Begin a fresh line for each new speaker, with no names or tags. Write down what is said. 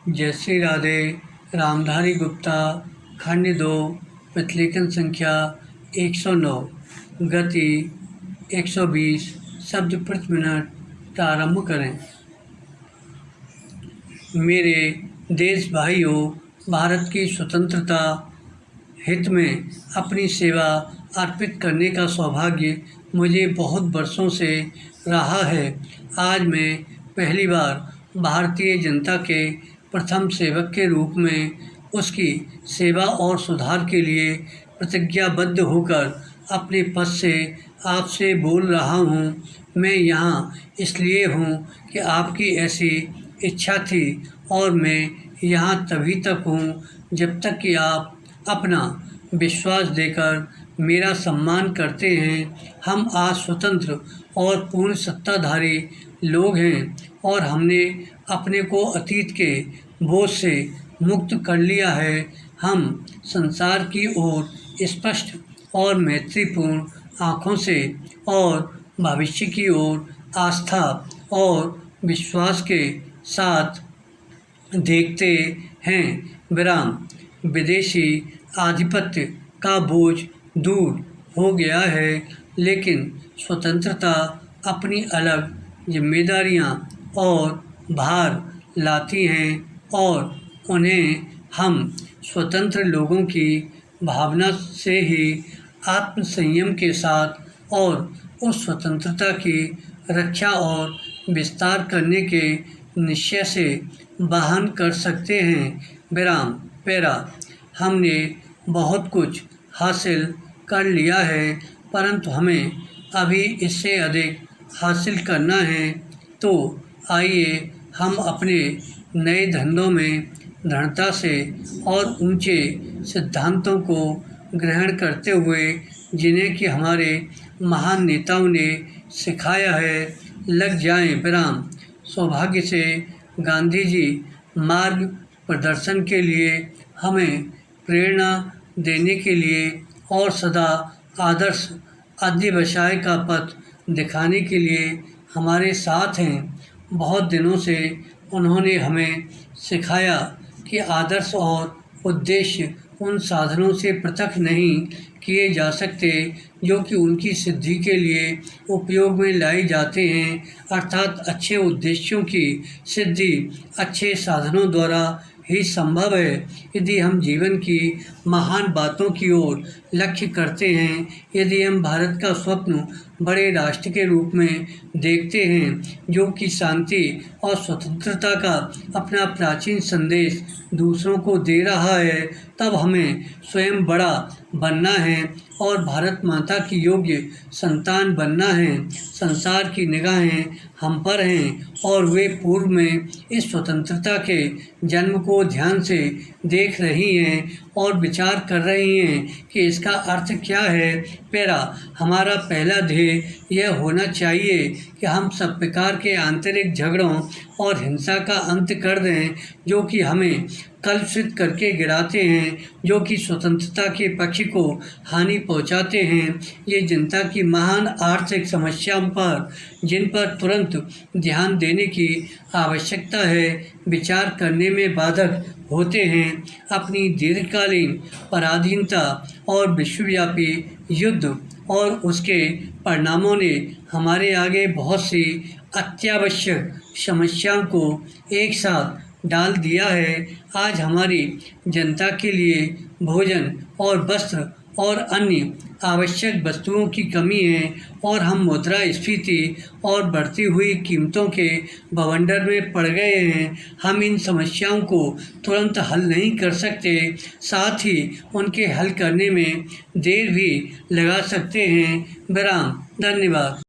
जय श्री राधे। रामधारी गुप्ता, खंड 2, प्रतिलेखन संख्या 109, गति 120 शब्द प्रति मिनट। प्रारंभ करें। मेरे देश भाइयों, भारत की स्वतंत्रता हित में अपनी सेवा अर्पित करने का सौभाग्य मुझे बहुत वर्षों से रहा है। आज मैं पहली बार भारतीय जनता के प्रथम सेवक के रूप में उसकी सेवा और सुधार के लिए प्रतिज्ञाबद्ध होकर अपने पद से आपसे बोल रहा हूँ। मैं यहाँ इसलिए हूँ कि आपकी ऐसी इच्छा थी और मैं यहाँ तभी तक हूँ जब तक कि आप अपना विश्वास देकर मेरा सम्मान करते हैं। हम आज स्वतंत्र और पूर्ण सत्ताधारी लोग हैं और हमने अपने को अतीत के बोझ से मुक्त कर लिया है। हम संसार की ओर स्पष्ट और मैत्रीपूर्ण आँखों से और भविष्य की ओर आस्था और विश्वास के साथ देखते हैं। विराम। विदेशी आधिपत्य का बोझ दूर हो गया है, लेकिन स्वतंत्रता अपनी अलग जिम्मेदारियां और भार लाती हैं और उन्हें हम स्वतंत्र लोगों की भावना से ही आत्मसंयम के साथ और उस स्वतंत्रता की रक्षा और विस्तार करने के निश्चय से वहन कर सकते हैं। विराम। पैरा। हमने बहुत कुछ हासिल कर लिया है, परंतु हमें अभी इससे अधिक हासिल करना है। तो आइए हम अपने नए धंधों में दृढ़ता से और ऊंचे सिद्धांतों को ग्रहण करते हुए, जिन्हें कि हमारे महान नेताओं ने सिखाया है, लग जाएं। विराम। सौभाग्य से गांधी जी मार्ग प्रदर्शन के लिए, हमें प्रेरणा देने के लिए और सदा आदर्श अध्यवसाय का पथ दिखाने के लिए हमारे साथ हैं। बहुत दिनों से उन्होंने हमें सिखाया कि आदर्श और उद्देश्य उन साधनों से पृथक नहीं किए जा सकते जो कि उनकी सिद्धि के लिए उपयोग में लाए जाते हैं। अर्थात अच्छे उद्देश्यों की सिद्धि अच्छे साधनों द्वारा ही संभव है। यदि हम जीवन की महान बातों की ओर लक्ष्य करते हैं, यदि हम भारत का स्वप्न बड़े राष्ट्र के रूप में देखते हैं जो कि शांति और स्वतंत्रता का अपना प्राचीन संदेश दूसरों को दे रहा है, तब हमें स्वयं बड़ा बनना है और भारत माता की योग्य संतान बनना है। संसार की निगाहें हम पर हैं और वे पूर्व में इस स्वतंत्रता के जन्म को ध्यान से देख रही हैं और विचार कर रही हैं कि इसका अर्थ क्या है। पैरा। हमारा पहला ध्येय यह होना चाहिए कि हम सब प्रकार के आंतरिक झगड़ों और हिंसा का अंत कर दें जो कि हमें कलुषित करके गिराते हैं, जो कि स्वतंत्रता के पक्ष को हानि पहुंचाते हैं। ये जनता की महान आर्थिक समस्याओं पर, जिन पर तुरंत ध्यान देने की आवश्यकता है, विचार करने में बाधक होते हैं। अपनी दीर्घकालीन पराधीनता और विश्वव्यापी युद्ध और उसके परिणामों ने हमारे आगे बहुत सी अत्यावश्यक समस्याओं को एक साथ डाल दिया है। आज हमारी जनता के लिए भोजन और वस्त्र और अन्य आवश्यक वस्तुओं की कमी है और हम मुद्रास्फीति और बढ़ती हुई कीमतों के बवंडर में पड़ गए हैं। हम इन समस्याओं को तुरंत हल नहीं कर सकते, साथ ही उनके हल करने में देर भी लगा सकते हैं। विराम। धन्यवाद।